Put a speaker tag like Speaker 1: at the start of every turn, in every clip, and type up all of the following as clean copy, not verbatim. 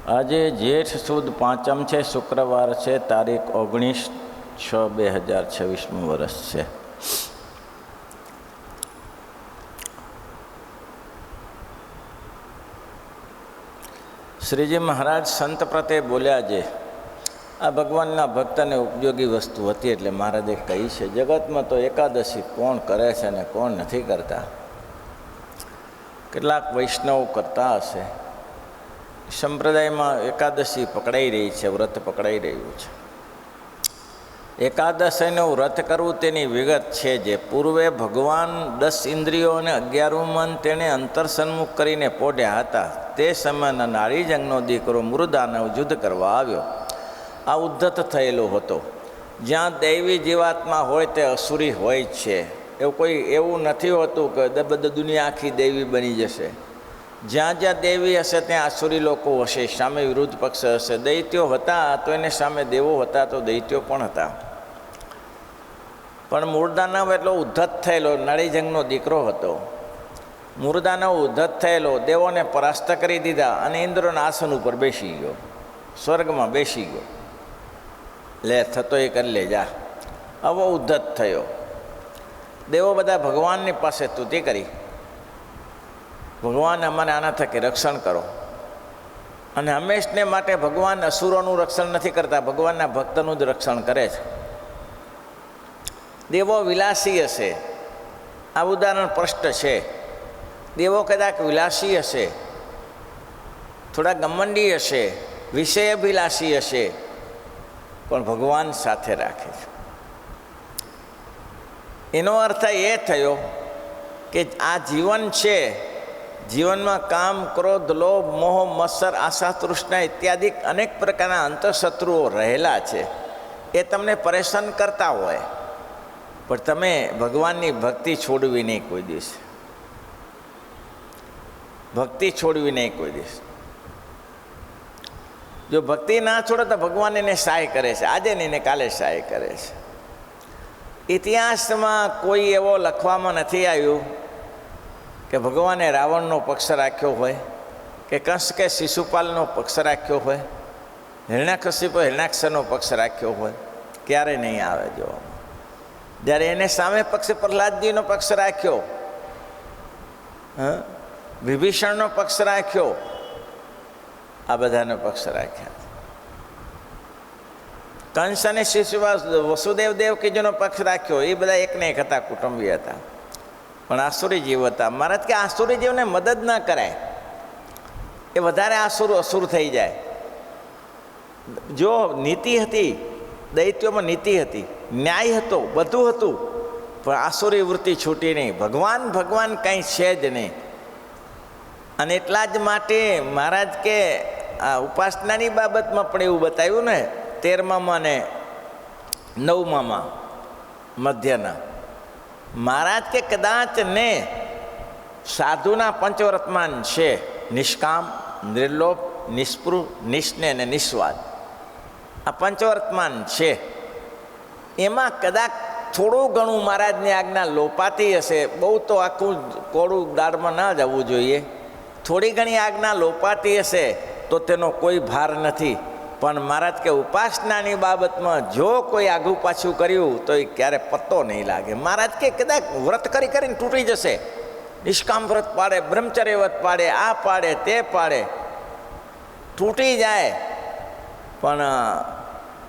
Speaker 1: આજે જેઠ સુદ પાંચમ છે, શુક્રવાર છે, તારીખ 19/6/2026 વર્ષ છે. શ્રીજી મહારાજ સંત પ્રત્યે બોલ્યા છે, આ ભગવાનના ભક્તને ઉપયોગી વસ્તુ હતી એટલે મહારાજે કહી છે. જગતમાં તો એકાદશી કોણ કરે છે ને કોણ નથી કરતા. કેટલાક વૈષ્ણવ કરતા હશે. સંપ્રદાયમાં એકાદશી પકડાઈ રહી છે, વ્રત પકડાઈ રહ્યું છે. એકાદશીનું વ્રત કરવું તેની વિગત છે. જે પૂર્વે ભગવાન 10 ઇન્દ્રિયો અને 11 મન તેણે અંતર સન્મુખ કરીને પોઢ્યા હતા. તે સમયના નાળીજંગનો દીકરો મૃદાનવ યુદ્ધ કરવા આવ્યો. આ ઉદ્ધત થયેલો હતો. જ્યાં દૈવી જીવાત્મા હોય તે અસુરી હોય છે. એવું નથી હોતું કે બધી દુનિયા આખી દેવી બની જશે. જ્યાં જ્યાં દેવી હશે ત્યાં આસુરી લોકો હશે, સામે વિરુદ્ધ પક્ષ હશે. દૈત્યો હતા તો એને સામે દેવો હતા તો દૈત્યો પણ હતા. પણ મૂળદાનવ એટલો ઉદ્ધત થયેલો, નાળીજંગનો દીકરો હતો. મૂળદાનવ ઉદ્ધત થયેલો દેવોને પરાસ્ત કરી દીધા અને ઇન્દ્રના આસન ઉપર બેસી ગયો, સ્વર્ગમાં બેસી ગયો. લે થતો એ કરી લે જા. આવો ઉદ્ધત થયો. દેવો બધા ભગવાનની પાસે સ્તુતિ કરી, ભગવાન અમારે આના થકી રક્ષણ કરો. અને હંમેશને માટે ભગવાન અસુરોનું રક્ષણ નથી કરતા, ભગવાનના ભક્તનું જ રક્ષણ કરે છે. દેવો વિલાસી હશે, આ ઉદાહરણ સ્પષ્ટ છે. દેવો કદાચ વિલાસી હશે, થોડા ગમંડી હશે, વિષયાભિલાષી હશે, પણ ભગવાન સાથે રાખે છે. એનો અર્થ એ થયો કે આ જીવન છે, જીવનમાં કામ, ક્રોધ, લોભ, મોહ, મત્સર, આશા, તૃષ્ણા ઇત્યાદિ અનેક પ્રકારના અંતઃશત્રુઓ રહેલા છે. એ તમને પરેશાન કરતા હોય, પણ તમે ભગવાનની ભક્તિ છોડવી નહીં કોઈ દિવસ. ભક્તિ છોડવી નહીં કોઈ દિવસ. જો ભક્તિ ના છોડે તો ભગવાન એને સહાય કરે છે, આજે નહીં ને કાલે સહાય કરે છે. ઇતિહાસમાં કોઈ એવો લખવામાં નથી આવ્યું કે ભગવાને રાવણનો પક્ષ રાખ્યો હોય, કે કંસ કે શિશુપાલનો પક્ષ રાખ્યો હોય, હિરણ્યકશિપુ હિરણ્યાક્ષનો પક્ષ રાખ્યો હોય. ક્યારે નહીં આવે જોવામાં. જ્યારે એને સામે પક્ષે પ્રહલાદજીનો પક્ષ રાખ્યો, વિભીષણનો પક્ષ રાખ્યો, આ બધાનો પક્ષ રાખ્યા. કંસ અને શિશુપાલ, વસુદેવ દેવકીજીનો પક્ષ રાખ્યો, એ બધા એકને એક હતા, કુટુંબી હતા, પણ આસુરી જીવ હતા. મહારાજ કે આસુરી જીવને મદદ ના કરાય, એ વધારે અસુર થઈ જાય. જો નીતિ હતી, દૈત્યોમાં નીતિ હતી, ન્યાય હતો, બધું હતું, પણ આસુરી વૃત્તિ છૂટી નહીં. ભગવાન કંઈ છે જ નહીં. અને એટલા જ માટે મહારાજ કે આ ઉપાસનાની બાબતમાં પણ એવું બતાવ્યું ને, 13માં ને 9માં મધ્યના. મહારાજ કે કદાચ ને સાધુના પંચવર્તમાન છે, નિષ્કામ, નિર્લોભ, નિસ્પૃહ, નિસ્નેહ અને નિસ્વાદ. આ પંચવર્તમાન છે. એમાં કદાચ થોડું ઘણું મહારાજની આજ્ઞા લોપાતી હશે. બહુ તો આખું કોળું દાળમાં ના જવું જોઈએ. થોડી ઘણી આજ્ઞા લોપાતી હશે તો તેનો કોઈ ભાર નથી. પણ મહારાજ કે ઉપાસનાની બાબતમાં જો કોઈ આઘું પાછું કર્યું તો એ ક્યારે પત્તો નહીં લાગે. મહારાજ કે કદાચ વ્રત કરીને તૂટી જશે, નિષ્કામ વ્રત પાડે, બ્રહ્મચર્ય વ્રત પાડે, આ પાડે, તે પાડે, તૂટી જાય, પણ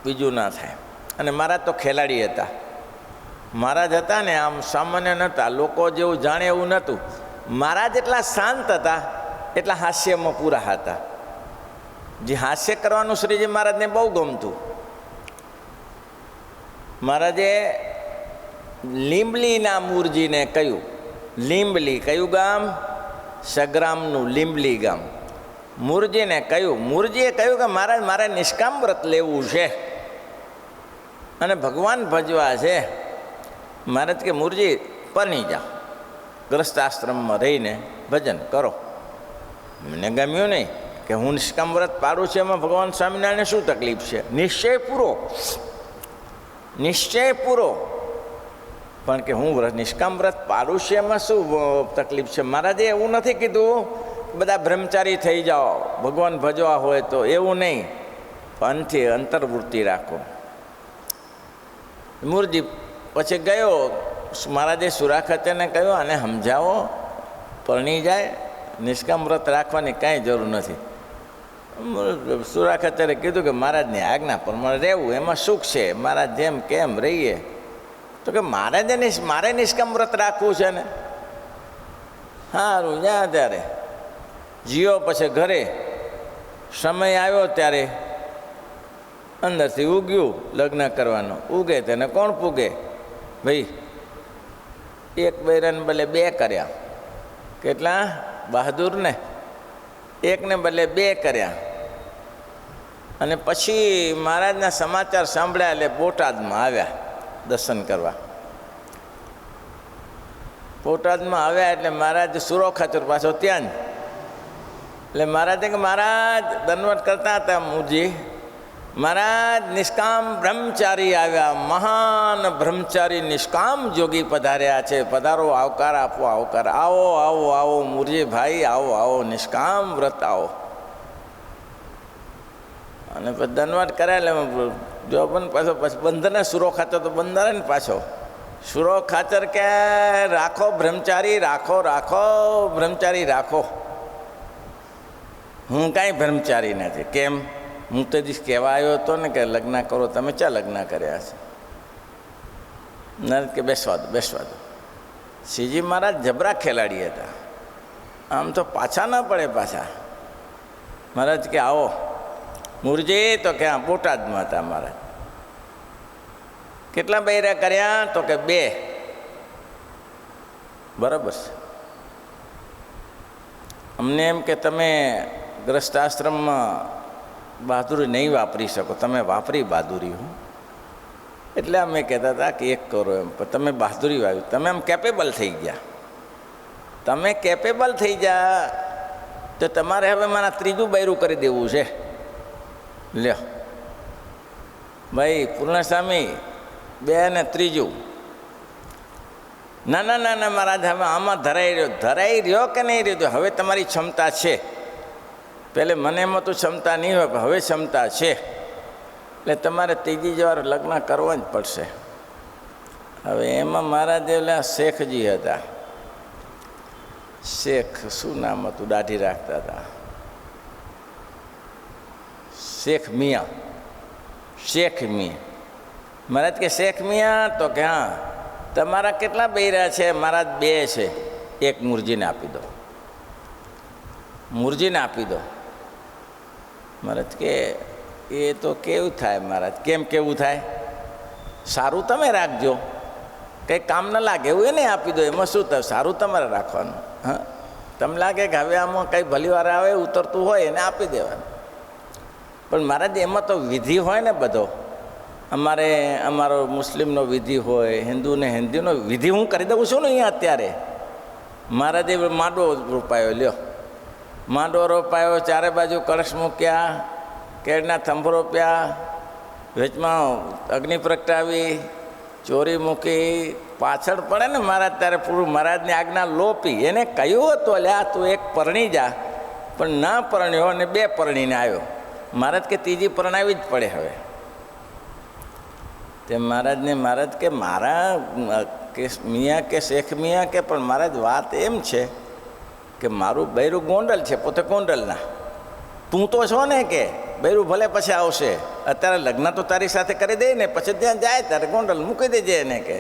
Speaker 1: બીજું ના થાય. અને મહારાજ તો ખેલાડી હતા. મહારાજ હતા ને આમ સામાન્ય નહોતા, લોકો જેવું જાણે એવું નહોતું. મહારાજ એટલા શાંત હતા, એટલા હાસ્યમાં પૂરા હતા. જે હાસ્ય કરવાનું શ્રીજી મહારાજને બહુ ગમતું. મહારાજે લીંબલીના મૂરજીને કહ્યું, લીંબલી કયું ગામ? સગ્રામનું લીંબલી ગામ. મૂરજીને કહ્યું, મૂરજીએ કહ્યું કે મહારાજ મારે નિષ્કામ વ્રત લેવું છે અને ભગવાન ભજવા છે. મહારાજ કે મૂરજી પરણી જા, ગ્રસ્ત આશ્રમમાં રહીને ભજન કરો. મને ગમ્યું નહીં કે હું નિષ્કામ વ્રત પાડું છું, એમાં ભગવાન સ્વામિનારાયણને શું તકલીફ છે? નિશ્ચય પૂરો, નિશ્ચય પૂરો. પણ કે હું નિષ્કામ વ્રત પાડું છું એમાં શું તકલીફ છે? મહારાજે એવું નથી કીધું બધા બ્રહ્મચારી થઈ જાઓ ભગવાન ભજવા હોય તો, એવું નહીં. પનથી અંતર્વૃત્તિ રાખો. મૂળજી પછી ગયો, મહારાજે સુરાખતેને કહ્યું આને સમજાવો, પરણી જાય, નિષ્કામ વ્રત રાખવાની કાંઈ જરૂર નથી. સુરાખતરે કીધું કે મહારાજની આજ્ઞા પ્રમાણે રહેવું, એમાં સુખ છે, મહારાજ જેમ કેમ રહીએ. તો કે મારે નિષ્કામ વ્રત રાખવું છે ને. સારું, જ્યાં ત્યારે જીઓ. પછી ઘરે સમય આવ્યો ત્યારે અંદરથી ઉગ્યું લગ્ન કરવાનું. ઉગે તેને કોણ પૂગે ભાઈ? એક બૈરાને બદલે બે કર્યા. કેટલા બહાદુર ને! એકને બદલે બે કર્યા. અને પછી મહારાજના સમાચાર સાંભળ્યા એટલે બોટાદમાં આવ્યા દર્શન કરવા. બોટાદમાં આવ્યા એટલે મહારાજ સુરો ખાચર પાછો ત્યાં જ. એટલે મહારાજે કે મહારાજ દંડવત કરતા હતા મૂળજી, મહારાજ નિષ્કામ બ્રહ્મચારી આવ્યા, મહાન બ્રહ્મચારી નિષ્કામ જોગી પધાર્યા છે, પધારો, આવકાર આપો, આવકાર. આવો આવો આવો મૂળજી ભાઈ, આવો આવો, નિષ્કામ વ્રત આવો. અને પછી દંડવત કર્યા એટલે જો પણ પાછો પછી બંધને સુરો ખાચર તો બંધારે ને પાછો. સુરો ખાચર કે રાખો બ્રહ્મચારી, રાખો રાખો બ્રહ્મચારી રાખો. હું કાંઈ બ્રહ્મચારી નથી. કેમ? હું તો દિવસ કહેવા આવ્યો હતો ને કે લગ્ન કરો. તમે ક્યાં લગ્ન કર્યા છે? નરેશ કે બેસવા દો, બેસવા દો. શ્રીજી મહારાજ જબરા ખેલાડી હતા, આમ તો પાછા ના પડે પાછા. મહારાજ કે આવો મૂળજી. તો કે હા, બોટાદમાં હતા મહારાજ. કેટલા બૈરા કર્યા? તો કે બે. બરાબર છે. અમને એમ કે તમે ગ્રસ્તાશ્રમમાં બહાદુરી નહીં વાપરી શકો, તમે વાપરી બહાદુરી. હું એટલે અમે કહેતા હતા કે એક કરો એમ, પણ તમે બહાદુરી વાવી, તમે આમ કેપેબલ થઈ ગયા. તમે કેપેબલ થઈ ગયા તો તમારે હવે મારા ત્રીજું બૈરું કરી દેવું છે. લ્યો ભાઈ પૂર્ણસ્વામી, બે ને ત્રીજું. ના ના ના ના મહારાજ, હવે આમાં ધરાઈ રહ્યો કે નહીં રહ્યો? હવે તમારી ક્ષમતા છે. પહેલે મને એમાં તો ક્ષમતા નહીં હોય, પણ હવે ક્ષમતા છે, એટલે તમારે ત્રીજી વાર લગ્ન કરવા જ પડશે. હવે એમાં મહારાજ એટલે શેખજી હતા. શેખ શું નામ હતું? દાઢી રાખતા હતા. શેખ મિયા. શેખ મિયા. મહારાજ કે શેખ મિયા? તો કે હા. તમારા કેટલા બૈરા છે? મહારાજ બે છે. એક મૂળજીને આપી દો, મૂળજીને આપી દો. મહારાજ કે એ તો કેવું થાય મહારાજ? કેમ કેવું થાય? સારું તમે રાખજો, કંઈ કામ ન લાગે એવું એને આપી દો. એમાં શું થાય? સારું તમારે રાખવાનું. હા, તમને લાગે કે હવે આમાં કંઈ ભલીવાર આવે ઉતરતું હોય એને આપી દેવાનું. પણ મહારાજ એમાં તો વિધિ હોય ને બધો. અમારો મુસ્લિમનો વિધિ હોય, હિન્દુને હિન્દુનો વિધિ હું કરી દઉં છું ને અહીંયા અત્યારે. મહારાજે માંડવો રોપાયો. લ્યો, માંડવો રોપાયો, ચારે બાજુ કળશ મૂક્યા, કેળના થંભ રોપ્યા, વેચમાં અગ્નિ પ્રગટાવી, ચોરી મૂકી. પાછળ પડે ને મહારાજ ત્યારે પૂરું મહારાજની આજ્ઞા લોપી. એને કહ્યું હતું અલ્યા તું એક પરણી જા, પણ ના પરણ્યો અને બે પરણીને આવ્યો. મહારાજ કે ત્રીજી પરણાવી જ પડે હવે. તે મહારાજને મહારાજ કે મારા કે મિયા કે શેખ મિયા કે પણ મહારાજ વાત એમ છે કે મારું બૈરું ગોંડલ છે, પોતે ગોંડલના. તું તો છો ને કે બૈરું ભલે પછી આવશે, અત્યારે લગ્ન તો તારી સાથે કરી દે ને, પછી ત્યાં જાય ત્યારે ગોંડલ મૂકી દેજે એને કે.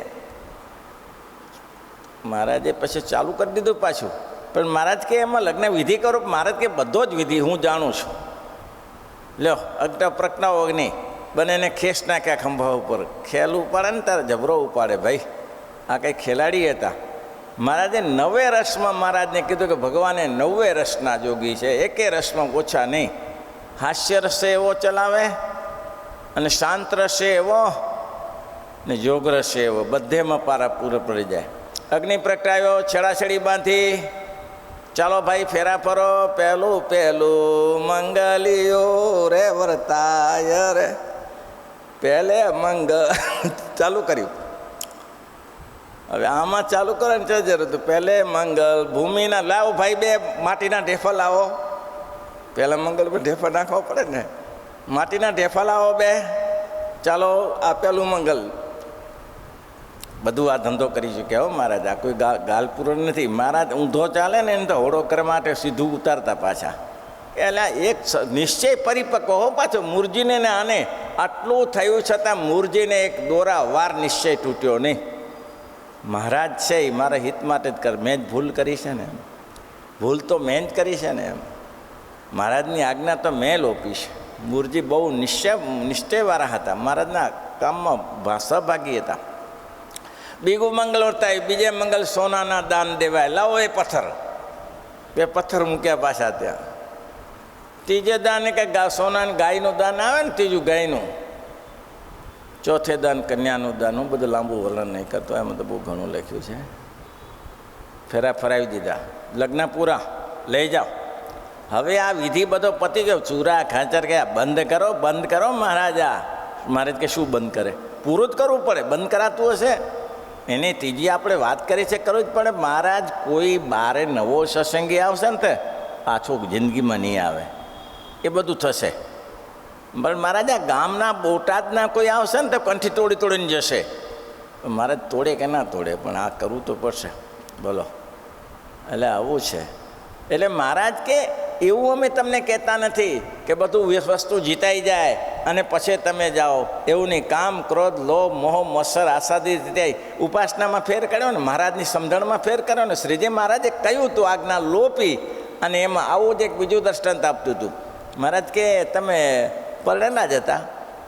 Speaker 1: મહારાજે પછી ચાલુ કરી દીધું પાછું. પણ મહારાજ કે એમાં લગ્ન વિધિ કરો? મહારાજ કે બધો જ વિધિ હું જાણું છું. લ્યો, અગ્ન પ્રજ્ઞા અગ્નિ બંનેને ખેસ નાખ્યા ખંભા ઉપર. ખેલ ઉપાડે ને તારે જબરો ઉપાડે ભાઈ. આ કંઈ ખેલાડી હતા. મહારાજે 9 રસમાં મહારાજને કીધું કે ભગવાને 9 રસના જોગી છે, એકે રસમાં ઓછા નહીં. હાસ્ય રસે એવો ચલાવે, અને શાંત રસે એવો, ને જોગ રસે એવો, બધેમાં પારા પૂરો પડી જાય. અગ્નિ પ્રગટાવ્યો, છેડાછેડી બાંધી, ચાલો ભાઈ ફેરા ફરો, પહેલું પહેલું મંગલિયો રે વર્તાય રે, પહેલે મંગલ ચાલુ કર્યું. હવે આમાં ચાલુ કરો ને જરૂર હતું. પહેલે મંગલ ભૂમિના લાવો ભાઈ, બે માટીના ઢેફા લાવો. પહેલાં મંગલ પર ઢેફા નાખવા પડે ને. માટીના ઢેફા લાવો બે, ચાલો આ પેલું મંગલ. બધું આ ધંધો કરી ચૂક્યા હો મહારાજ. આ કોઈ ગાલ પૂરણ નથી. મહારાજ ઊંધો ચાલે ને એને તો હોડો કરવા માટે સીધું ઉતારતા પાછા. એટલે એક નિશ્ચય પરિપક્વ હો પાછો. મૂરજીને ને આને આટલું થયું છતાં મૂરજીને એક દોરા વાર નિશ્ચય તૂટ્યો નહીં. મહારાજ છે એ મારા હિત માટે જ કર. મેં જ ભૂલ કરી છે ને, ભૂલ તો મેં જ કરી છે ને. મહારાજની આજ્ઞા તો મેં લોપી છે. મૂરજી બહુ નિશ્ચયવાળા હતા. મહારાજના કામમાં સહભાગી હતા. બીજું મંગળ વર્તાય, બીજે મંગલ સોનાના દાન દેવાય. લાવો એ પથ્થર, બે પથ્થર મૂક્યા પાછા ત્યાં. ત્રીજે દાન કંઈક સોનાની ગાયનું દાન આવે ને, ત્રીજું ગાયનું. ચોથે દાન કન્યાનું દાન. હું બધું લાંબુ વર્ણન નહીં કરતો, એમાં તો બહુ ઘણું લખ્યું છે. ફેરા ફરાવી દીધા, લગ્ન પૂરા, લઈ જાઓ. હવે આ વિધિ બધો પતી ગયો. ચૂરા ખાંચર ગયા, બંધ કરો, બંધ કરો મહારાજા. મહારાજ કે શું બંધ કરે? પૂરું જ કરવું પડે, બંધ કરાતું હશે. એની ત્રીજી આપણે વાત કરી છે, કરવું જ પડે. મહારાજ કોઈ બારે નવો સત્સંગી આવશે ને તે પાછો જિંદગીમાં નહીં આવે, એ બધું થશે. પણ મહારાજા ગામના બોટાદના કોઈ આવશે ને તો કંઠી તોડી તોડીને જશે. મહારાજ તોડે કે ના તોડે, પણ આ કરવું તો પડશે. બોલો, એટલે આવું છે. એટલે મહારાજ કે એવું અમે તમને કહેતા નથી કે બધું વસ્તુ જીતાઈ જાય અને પછી તમે જાઓ. એવું નહીં. કામ, ક્રોધ, લોભ, મોહ, મત્સર, આસાદી રીતે ઉપાસનામાં ફેર કર્યો ને, મહારાજની સમજણમાં ફેર કર્યો ને. શ્રીજી મહારાજે કહ્યું હતું આજ્ઞા લોપી, અને એમાં આવું જ એક બીજું દ્રષ્ટાંત આપતું હતું. મહારાજ કે તમે પરણેલા જ હતા?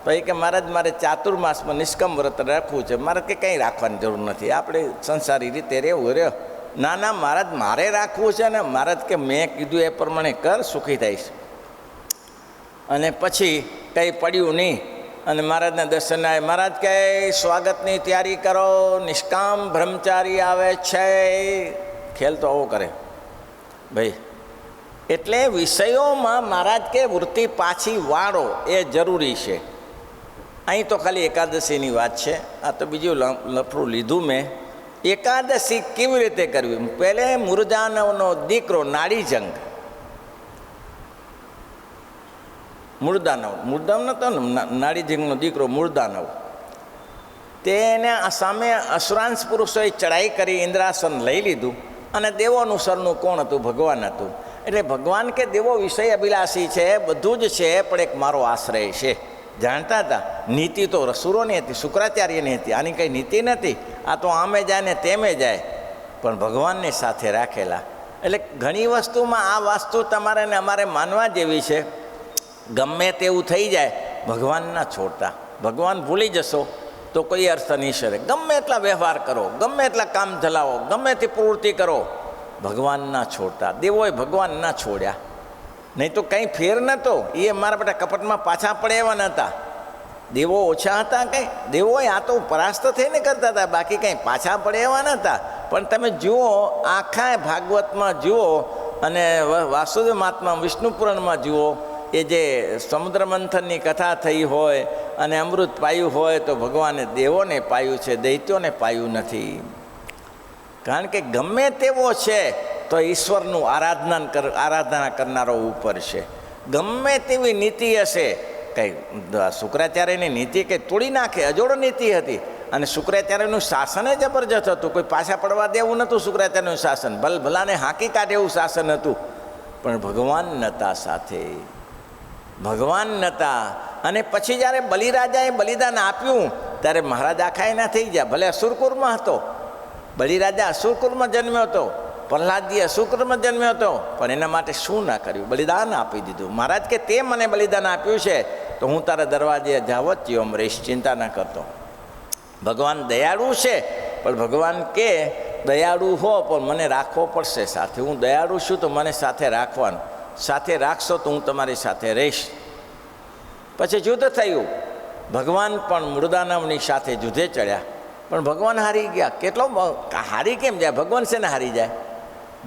Speaker 1: પછી કે મહારાજ મારે ચાતુર્માસમાં નિષ્કમ વ્રત રાખવું છે. મહારાજ કે કંઈ રાખવાની જરૂર નથી, આપણે સંસારી રીતે રહેવું રહ્યો. ના ના મહારાજ મારે રાખવું છે ને. મહારાજ કે મેં કીધું એ પ્રમાણે કર, સુખી થઈશ. અને પછી કંઈ પડ્યું નહીં. અને મહારાજના દર્શન આવે. મહારાજ કહે સ્વાગતની તૈયારી કરો, નિષ્કામ બ્રહ્મચારી આવે છે. ખેલ તો આવો કરે ભાઈ. એટલે વિષયોમાં મહારાજ કે વૃત્તિ પાછી વાળો એ જરૂરી છે. અહીં તો ખાલી એકાદશીની વાત છે. આ તો બીજું લફરું લીધું મેં. એકાદશી કેવી રીતે કરવી? પહેલે મૂળદાનવનો દીકરો નાડીજંગ, મૂળદાનવ નતો ને, નાડીજંગનો દીકરો મૂળદાનવ, તેને સામે અસુરાંશ પુરુષોએ ચડાઈ કરી, ઇન્દ્રાસન લઈ લીધું. અને દેવોનું સરનું કોણ હતું? ભગવાન હતું. એટલે ભગવાન કે દેવો વિષય અભિલાષી છે, બધું જ છે, પણ એક મારો આશ્રય છે. જાણતા હતા. નીતિ તો રસુરોની હતી, શુક્રાચાર્યની હતી. આની કંઈ નીતિ નથી. આ તો આમે જાય ને તેમે જાય, પણ ભગવાનને સાથે રાખેલા. એટલે ઘણી વસ્તુમાં આ વસ્તુ તમારે ને અમારે માનવા જેવી છે. ગમે તેવું થઈ જાય, ભગવાન ના છોડતા. ભગવાન ભૂલી જશો તો કોઈ અર્થ નહીં સરે. ગમે એટલા વ્યવહાર કરો, ગમે એટલા કામ ચલાવો, ગમે તે પ્રવૃત્તિ કરો, ભગવાન ના છોડતા. દેવોએ ભગવાન ના છોડ્યા, નહીં તો કંઈ ફેર નહોતો. એ મારા બેટા કપટમાં પાછા પડે એવા નહોતા. દેવો ઓછા હતા કંઈ? દેવોએ આ તો પરાસ્ત થઈને કરતા હતા, બાકી કંઈ પાછા પડે એવા નહોતા. પણ તમે જુઓ, આખા ભાગવતમાં જુઓ અને વાસુદેવ મહાત્મા વિષ્ણુ પુરાણમાં જુઓ, એ જે સમુદ્ર મંથનની કથા થઈ હોય અને અમૃત પાયું હોય, તો ભગવાને દેવોને પાયું છે, દૈત્યોને પાયું નથી. કારણ કે ગમે તેવો છે તો ઈશ્વરનું આરાધના કરનારો ઉપર છે. ગમે તેવી નીતિ હશે, કંઈ શુક્રાચાર્યની નીતિ કંઈ તોડી નાખે, અજોડ નીતિ હતી. અને શુક્રાચાર્યનું શાસન જબરજસ્ત હતું. કોઈ પાછા પડવા દેવું નહોતું. શુક્રાચાર્યનું શાસન ભલાને હાંકી કાઢે એવું શાસન હતું. પણ ભગવાન નહોતા સાથે, ભગવાન નહોતા. અને પછી જ્યારે બલિરાજાએ બલિદાન આપ્યું ત્યારે મહારાજ આખા એના થઈ ગયા. ભલે અસુરકુરમાં હતો, બલિરાજા અસુરકુરમાં જન્મ્યો હતો, પ્રહલાદજી અસુરકુરમાં જન્મ્યો હતો, પણ એના માટે શું ના કર્યું? બલિદાન આપી દીધું. મહારાજ કે તે મને બલિદાન આપ્યું છે તો હું તારા દરવાજે જાવત જીવમ રહીશ, ચિંતા ના કરતો. ભગવાન દયાળુ છે, પણ ભગવાન કે દયાળુ હો પણ મને રાખવો પડશે સાથે. હું દયાળુ છું તો મને સાથે રાખવાનું. સાથે રાખશો તો હું તમારી સાથે રહીશ. પછી યુદ્ધ થયું. ભગવાન પણ મૃદાનવની સાથે યુદ્ધે ચડ્યા, પણ ભગવાન હારી ગયા. કેટલો હારી કેમ જાય? ભગવાન છે ને હારી જાય?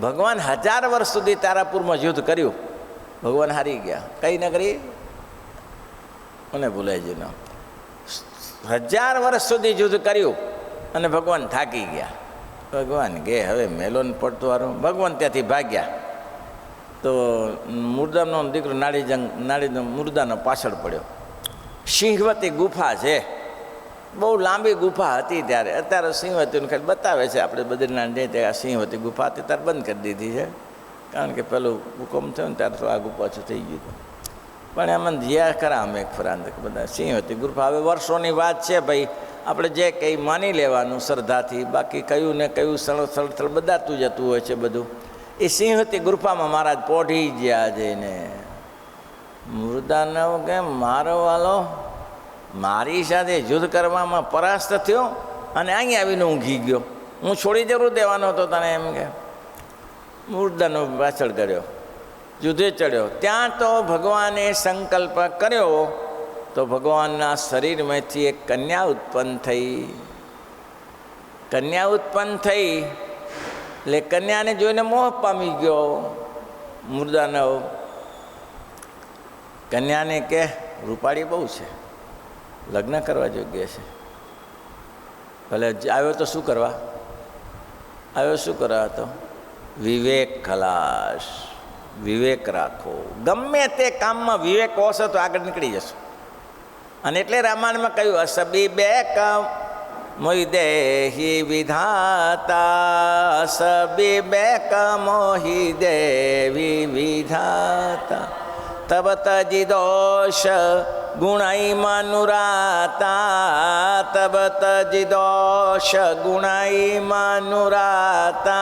Speaker 1: ભગવાન 1000 વર્ષ સુધી તારાપુરમાં યુદ્ધ કર્યું, ભગવાન હારી ગયા. કઈ નગરી મને ભૂલાય છે. 1000 વર્ષ સુધી યુદ્ધ કર્યું અને ભગવાન થાકી ગયા. ભગવાન ગે હવે મેલોન પડતું વારું. ભગવાન ત્યાંથી ભાગ્યા તો મુર્દાનો દીકરો નાડી મુર્દાનો પાછળ પડ્યો. સિંહવતી ગુફા છે, બહુ લાંબી ગુફા હતી ત્યારે. અત્યારે સિંહવતીનું ખાલી બતાવે છે, આપણે બદ્રીનાથ જઈએ ત્યાં સિંહવતી ગુફા હતી ત્યારે બંધ કરી દીધી છે, કારણ કે પેલું હુકમ થયો ને ત્યારે તો આગ પાછું થઈ ગયું હતું. પણ એમાં જ્યાં ખરા અમે એક ફરાંત બધા સિંહવતી ગુફા. હવે વર્ષોની વાત છે ભાઈ, આપણે જે કંઈ માની લેવાનું શ્રદ્ધાથી, બાકી કયું ને કયું સ્થળ બદલાતું જતું હોય છે બધું. એ સિંહવતી ગુફામાં મહારાજ પોઢી ગયા જઈને મુર્દાનવ કે મારો વાલો મારી સાથે યુદ્ધ કરવામાં પરાસ્ત થયો અને અહીંયા આવીને ઊંઘી ગયો, હું છોડી જરૂર દેવાનો હતો તને, એમ કે મુર્દાનો પાછળ કર્યો, યુદ્ધે ચડ્યો. ત્યાં તો ભગવાને સંકલ્પ કર્યો તો ભગવાનના શરીરમાંથી એક કન્યા ઉત્પન્ન થઈ. કન્યા ઉત્પન્ન થઈ એટલે કન્યાને જોઈને મોહ પામી ગયો મુર્દાનવ. કન્યાને કે રૂપાળી બહુ છે, લગ્ન કરવા યોગ્ય છે. ભલે આવ્યો તો શું કરવા આવ્યો? શું કરવા હતો? વિવેક ખલાસ. વિવેક રાખો, ગમે તે કામમાં વિવેક હશે તો આગળ નીકળી જશો. અને એટલે રામાયણમાં કહ્યું અસબી બે કામ મોહી દેહી વિધાતા, અસબી બે મોહી દેવી વિધાતા, તબ તજી દોષ ગુણાઈ મનુરાતા, તબ તજી દોષ ગુણાઈ મનુરાતા,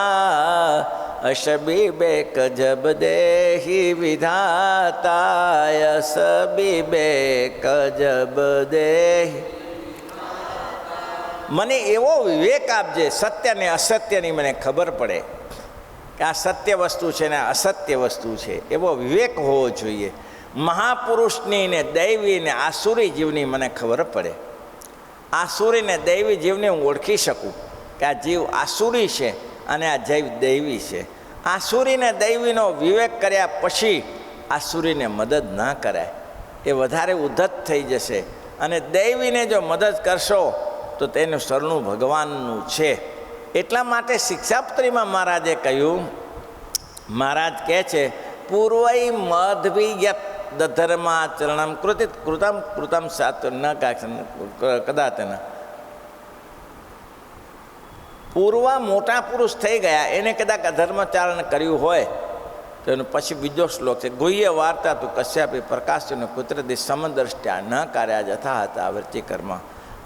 Speaker 1: અસબી બેક જબ દેહી વિધાતા, અસબી બેક જબ દેહી. મને એવો વિવેક આપજે, સત્ય ને અસત્યની મને ખબર પડે કે આ સત્ય વસ્તુ છે ને અસત્ય વસ્તુ છે, એવો વિવેક હોવો જોઈએ. મહાપુરુષની ને દૈવી ને આસુરી જીવની મને ખબર પડે. આસુરી ને દૈવી જીવને હું ઓળખી શકું કે આ જીવ આસુરી છે અને આ જીવ દૈવી છે. આસુરીને દૈવીનો વિવેક કર્યા પછી આસુરીને મદદ ના કરાય, એ વધારે ઉદ્ધત થઈ જશે. અને દૈવીને જો મદદ કરશો તો તેનું શરણું ભગવાનનું છે. એટલા માટે શિક્ષાપત્રીમાં મહારાજે કહ્યું, મહારાજ કહે છે પૂર્વઈ મધ્વિયત ધર્માચરણમ કૃતિત કૃતમ કૃતમ સાત ન કદાચ ન. પૂર્વ મોટા પુરુષ થઈ ગયા, એને કદાચ અધર્મચારણ કર્યું હોય તો એનો પછી બીજો શ્લોક છે ગુહ્ય વાર્તા તું કશ્યાપી પ્રકાશનો કુદરતી સમદ્રષ્ટ્યા ન કાર્યા જથા હતા વૃત્તિકર્મ.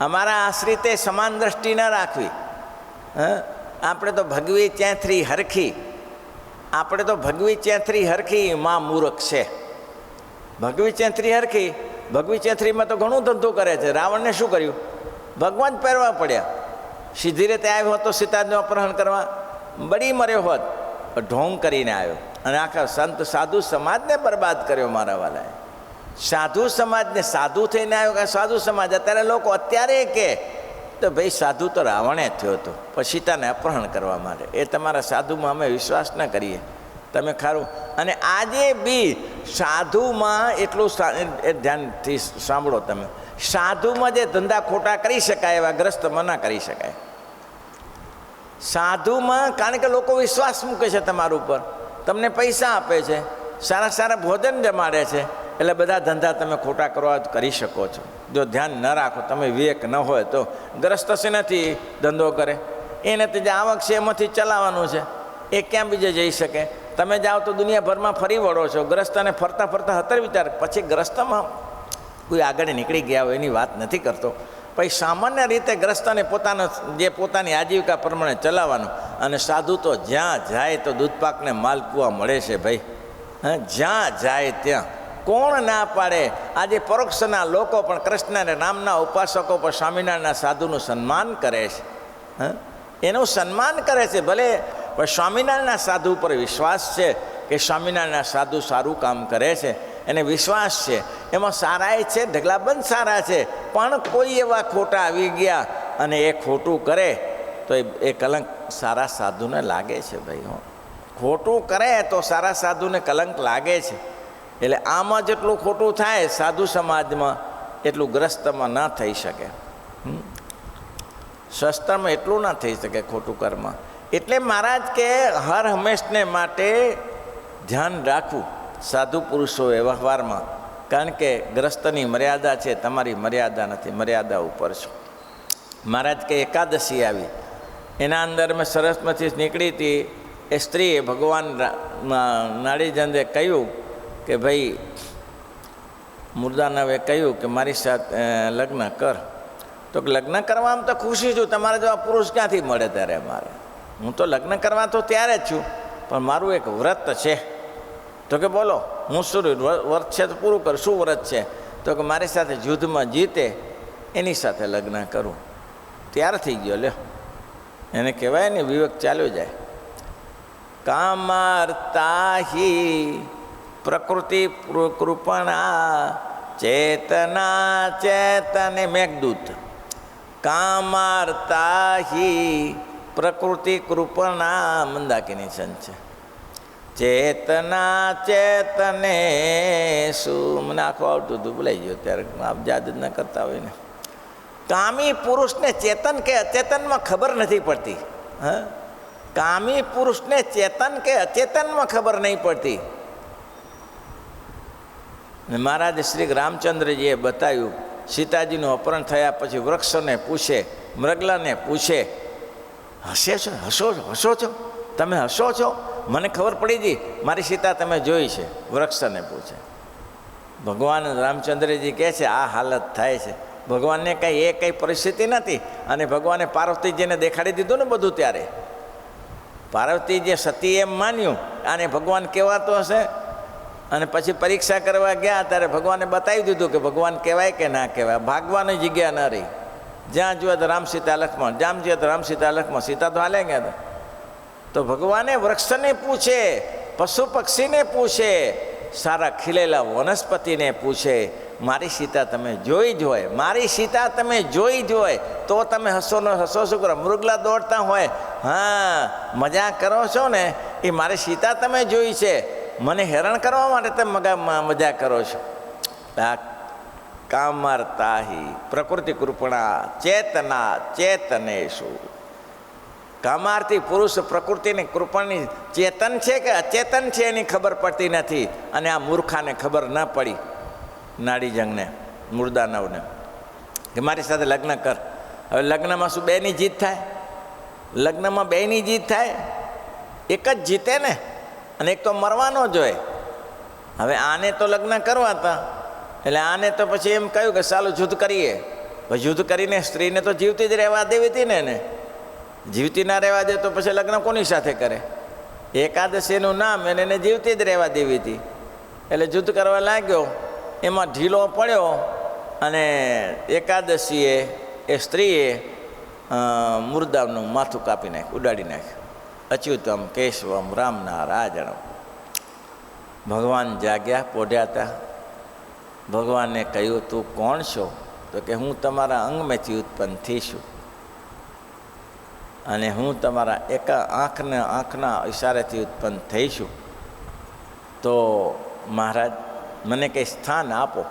Speaker 1: અમારા આશ્રિતે સમાન દ્રષ્ટિ ન રાખવી. આપણે તો ભગવી ચેથરી હરખી, આપણે તો ભગવી ચેથરી હરખી માં મૂર્ખ છે. ભગવી ચેથરી હરખી, ભગવી ચેથરીમાં તો ઘણું ધંધો કરે છે. રાવણને શું કર્યું? ભગવાન પહેરવા પડ્યા. સીધી રીતે આવ્યો હતો સીતાજીનું અપહરણ કરવા, બળી મર્યો હોત, ઢોંગ કરીને આવ્યો અને આખા સંત સાધુ સમાજને બરબાદ કર્યો. મારા વાલાએ સાધુ સમાજને સાધુ થઈને આવ્યો કે સાધુ સમાજ. અત્યારે લોકો અત્યારે કે તો ભાઈ સાધુ તો રાવણે થયો હતો પણ સીતાને અપહરણ કરવા માટે. એ તમારા સાધુમાં અમે વિશ્વાસ ન કરીએ, તમે ખરું. અને આજે બી સાધુમાં એટલું ધ્યાનથી સાંભળો તમે, સાધુમાં જે ધંધા ખોટા કરી શકાય એવા ગ્રસ્તમાં ના કરી શકાય. સાધુમાં કારણ કે લોકો વિશ્વાસ મૂકે છે તમારા ઉપર, તમને પૈસા આપે છે, સારા સારા ભોજન જમાડે છે, એટલે બધા ધંધા તમે ખોટા કરવા કરી શકો છો. જો ધ્યાન ન રાખો, તમે વિવેક ન હોય તો ગ્રસ્ત શેનાથી ધંધો કરે? એને તો જે આવક છે એમાંથી ચલાવવાનું છે, એ ક્યાં બીજે જઈ શકે? તમે જાઓ તો દુનિયાભરમાં ફરી વળો છો. ગ્રસ્તને ફરતા ફરતા હતર વિચાર, પછી ગ્રસ્તમાં કોઈ આગળ નીકળી ગયા હોય એની વાત નથી કરતો. પછી સામાન્ય રીતે ગ્રસ્તને પોતાની આજીવિકા પ્રમાણે ચલાવવાનું. અને સાધુ તો જ્યાં જાય તો દૂધપાકને માલપુઆ મળે છે ભાઈ. જ્યાં જાય ત્યાં કોણ ના પાડે? આજે પરોક્ષના લોકો પણ કૃષ્ણના નામના ઉપાસકો પણ સ્વામિનારાયણના સાધુનું સન્માન કરે છે. એનું સન્માન કરે છે. ભલે પણ સ્વામિનારાયણના સાધુ ઉપર વિશ્વાસ છે કે સ્વામિનારાયણના સાધુ સારું કામ કરે છે, એને વિશ્વાસ છે. એમાં સારાય છે, ઢગલાબંધ સારા છે, પણ કોઈ એવા ખોટા આવી ગયા અને એ ખોટું કરે તો એ કલંક સારા સાધુને લાગે છે ભાઈ. ખોટું કરે તો સારા સાધુને કલંક લાગે છે. એટલે આમાં જેટલું ખોટું થાય સાધુ સમાજમાં એટલું ગ્રસ્તમાં ના થઈ શકે. શસ્ત્રમાં એટલું ના થઈ શકે ખોટું કર્મ. એટલે મહારાજ કે હર હંમેશને માટે ધ્યાન રાખવું સાધુ પુરુષોએ વ્યવહારમાં, કારણ કે ગ્રસ્તની મર્યાદા છે, તમારી મર્યાદા નથી, મર્યાદા ઉપર છો. મહારાજ કે એકાદશી આવી, એના અંદર મેં સરસમાંથી નીકળી હતી. એ સ્ત્રીએ ભગવાન નાડીચંદે કહ્યું કે ભાઈ મુર્દાનવે કહ્યું કે મારી સાથે લગ્ન કર. તો લગ્ન કરવામાં તો ખુશી છું, તમારે જેવા પુરુષ ક્યાંથી મળે ત્યારે મારે, હું તો લગ્ન કરવા તો ત્યારે જ છું, પણ મારું એક વ્રત છે. તો કે બોલો, હું શું વ્રત છે તો પૂરું કરું. શું વ્રત છે? તો કે મારી સાથે યુદ્ધમાં જીતે એની સાથે લગ્ન કરું. ત્યાર થઈ ગયો. લ્યો, એને કહેવાય ને વિવેક ચાલ્યો જાય. કામાર્તાહી પ્રકૃતિ કૃપણા ચેતના ચેતને મેઘદૂત. કામાર્તાહી પ્રકૃતિ કૃપણા મંદાકિની સંત છે. ચેતના ચેતને શું, મને આખું આવતું હતું, ભૂલાઈ ગયો ત્યારે, આપ યાદ જ ન કરતા હોય ને. કામી પુરુષને ચેતન કે અચેતનમાં ખબર નથી પડતી. હા, કામી પુરુષને ચેતન કે અચેતનમાં ખબર નહીં પડતી. મહારાજ શ્રી રામચંદ્રજીએ બતાવ્યું, સીતાજીનું અપહરણ થયા પછી વૃક્ષોને પૂછે, મૃગલાને પૂછે, હસો છો તમે, હસો છો? મને ખબર પડી ગઈ મારી સીતા તમે જોઈ છે. વૃક્ષને પૂછે. ભગવાન રામચંદ્રજી કહે છે આ હાલત થાય છે. ભગવાનને કંઈ પરિસ્થિતિ નથી. અને ભગવાને પાર્વતીજીને દેખાડી દીધું ને બધું. ત્યારે પાર્વતીજીએ સતી એમ માન્યું અને ભગવાન કહેવાતો હશે. અને પછી પરીક્ષા કરવા ગયા ત્યારે ભગવાને બતાવી દીધું કે ભગવાન કહેવાય કે ના કહેવાય. ભાગવાની જગ્યા ન રહી. જ્યાં જુએ તો રામ સીતા લક્ષ્મણ, જ્યાં જુએ તો રામ સીતા લક્ષ્મણ. સીતા તો હાલે ગયા હતા. તો ભગવાને વૃક્ષને પૂછે, પશુ પક્ષીને પૂછે, સારા ખીલેલા વનસ્પતિને પૂછે, મારી સીતા તમે જોઈ જ હોય, મારી સીતા તમે જોઈ જ હોય તો તમે હસો શું કરો? મૃગલા દોડતા હોય, હા મજા કરો છો ને, એ મારી સીતા તમે જોઈ છે, મને હેરાન કરવા માટે તમે મજા કરો છો. કામાર્તાહી પ્રકૃતિ કૃપણા ચેતના ચેતનેષુ. કામાર્થી પુરુષ પ્રકૃતિની કૃપણની ચેતન છે કે અચેતન છે એની ખબર પડતી નથી. અને આ મૂર્ખાને ખબર ન પડી, નાડીજંગને, મુર્દાનવને, કે મારી સાથે લગ્ન કર. હવે લગ્નમાં શું બેની જીત થાય? લગ્નમાં બેની જીત થાય? એક જ જીતે ને, અને એક તો મરવાનો જોઈએ. હવે આને તો લગ્ન કરવા હતા, એટલે આને તો પછી એમ કહ્યું કે ચાલો યુદ્ધ કરીએ. યુદ્ધ કરીને સ્ત્રીને તો જીવતી જ રહેવા દેવી હતી ને. એને જીવતી ના રહેવા દે તો પછી લગ્ન કોની સાથે કરે? એકાદશીનું નામ એને જીવતી જ રહેવા દેવી હતી. એટલે યુદ્ધ કરવા લાગ્યો, એમાં ઢીલો પડ્યો અને એકાદશીએ એ સ્ત્રીએ મુર્દાનું માથું કાપી નાખ્યું, ઉડાડી નાખ્યું. અચ્યુતમ કેશવમ રામના રાજણમ. ભગવાન જાગ્યા, પોઢ્યા હતા. ભગવાનને કહ્યું તું કોણ છો? તો કે હું તમારા અંગમાંથી ઉત્પન્ન થઈશું અને હું તમારા આંખના ઈશારેથી ઉત્પન્ન થઈશું. તો મહારાજ મને કંઈ સ્થાન આપો.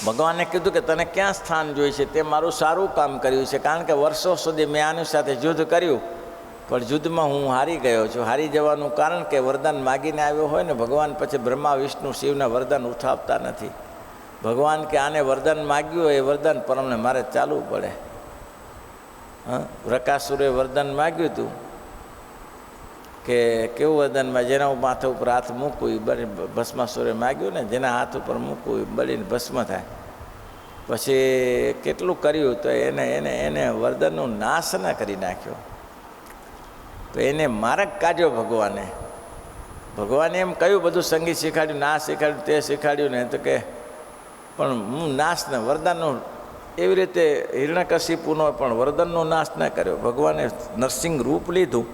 Speaker 1: ભગવાને કીધું કે તને ક્યાં સ્થાન જોઈએ છે? તે મારું સારું કામ કર્યું છે, કારણ કે વર્ષો સુધી મેં આની સાથે યુદ્ધ કર્યું, પણ યુદ્ધમાં હું હારી ગયો છું. હારી જવાનું કારણ કે વરદાન માગીને આવ્યો હોય ને, ભગવાન પછી બ્રહ્મા વિષ્ણુ શિવને વરદાન ઉઠાવતા નથી. ભગવાન કે આને વરદાન માગ્યું હોય એ વરદાન પરમને મારે ચાલવું પડે. વૃકાસુરે વરદાન માગ્યું હતું કે કેવું વરદાનમાં? જેના માથા ઉપર હાથ મૂકવું એ બળી, ભસ્માસુરે માગ્યું ને, જેના હાથ ઉપર મૂકવું એ બળીને ભસ્મ થાય. પછી કેટલું કર્યું તો એને વરદાનનો નાશ ના કરી નાખ્યો. તો એને માર્ગ કાઢ્યો ભગવાને. ભગવાને એમ કહ્યું બધું સંગીત શીખાડ્યું, ના શીખાડ્યું, તે શીખાડ્યું ને, તો કે પણ હું નાશને વરદાનનો એવી રીતે હિરણ્યકશિપુનો પણ વરદાનનો નાશ ના કર્યો. ભગવાને નરસિંહ રૂપ લીધું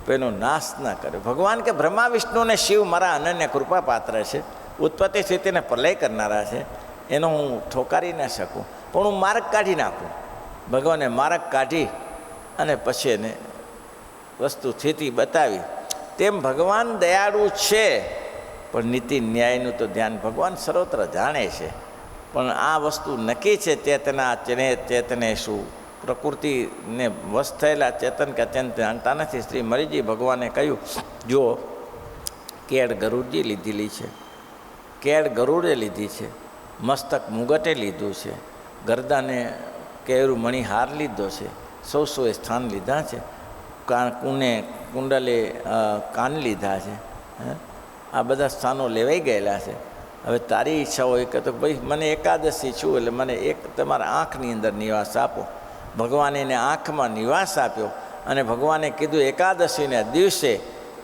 Speaker 1: તો એનો નાશ ના કર્યો. ભગવાન કે બ્રહ્મા વિષ્ણુ ને શિવ મારા અનન્ય કૃપા પાત્ર છે, ઉત્પત્તિ સ્થિતિને પ્રલય કરનારા છે, એનો હું ઠોકારી ના શકું, પણ હું માર્ગ કાઢી નાખું. ભગવાને માર્ગ કાઢી અને પછી એને વસ્તુ સ્થિતિ બતાવી. તેમ ભગવાન દયાળુ છે, પણ નીતિ ન્યાયનું તો ધ્યાન ભગવાન સર્વત્ર જાણે છે. પણ આ વસ્તુ નક્કી છે, ચેતના ચેતને શું પ્રકૃતિને વશ થયેલા ચેતન કે અચેતન જાણતા નથી. શ્રી મરીજી ભગવાને કહ્યું, જો કેળ ગરુડજી લીધેલી છે, કેળ ગરુડે લીધી છે, મસ્તક મુગટે લીધું છે, ગરદાને કેરું મણિહાર લીધો છે, સૌએ સ્થાન લીધા છે, કુંડલે કાન લીધા છે, આ બધા સ્થાનો લેવાઈ ગયેલા છે. હવે તારી ઈચ્છા હોય કે તો ભાઈ મને એકાદશી છું એટલે મને એક તમારા આંખની અંદર નિવાસ આપો. ભગવાને એને આંખમાં નિવાસ આપ્યો અને ભગવાને કીધું એકાદશીને દિવસે,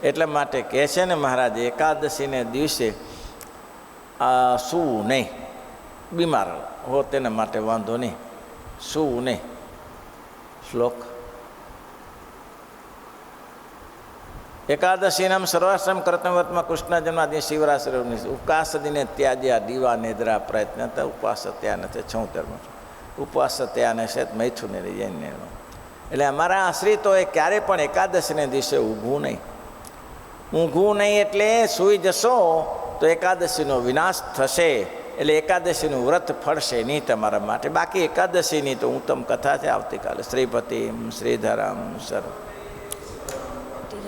Speaker 1: એટલા માટે કહે છે ને મહારાજ, એકાદશીને દિવસે સૂવું નહીં, બીમાર હો તેના માટે વાંધો નહીં, સૂવું નહીં. શ્લોક એકાદશીનામ સર્વાશ્રમ કર્તવ્યમાં કૃષ્ણ જન્માદિ શિવરાશ્રમની ઉપવાસદીને ત્યાજ્યા દીવા નિદ્રા પ્રયત્ન ઉપવાસ ત્યાં નથી 76 ઉપવાસ ત્યાં છે મૈથુને જઈને. એટલે અમારા આશ્રિતોએ ક્યારે પણ એકાદશીને દિવસે ઊંઘવું નહીં. ઊંઘવું નહીં એટલે સૂઈ જશો તો એકાદશીનો વિનાશ થશે, એટલે એકાદશીનું વ્રત ફળશે નહીં તમારા માટે. બાકી એકાદશીની તો ઉત્તમ કથા છે આવતીકાલે. શ્રીપતિ શ્રીધરમ સર્વ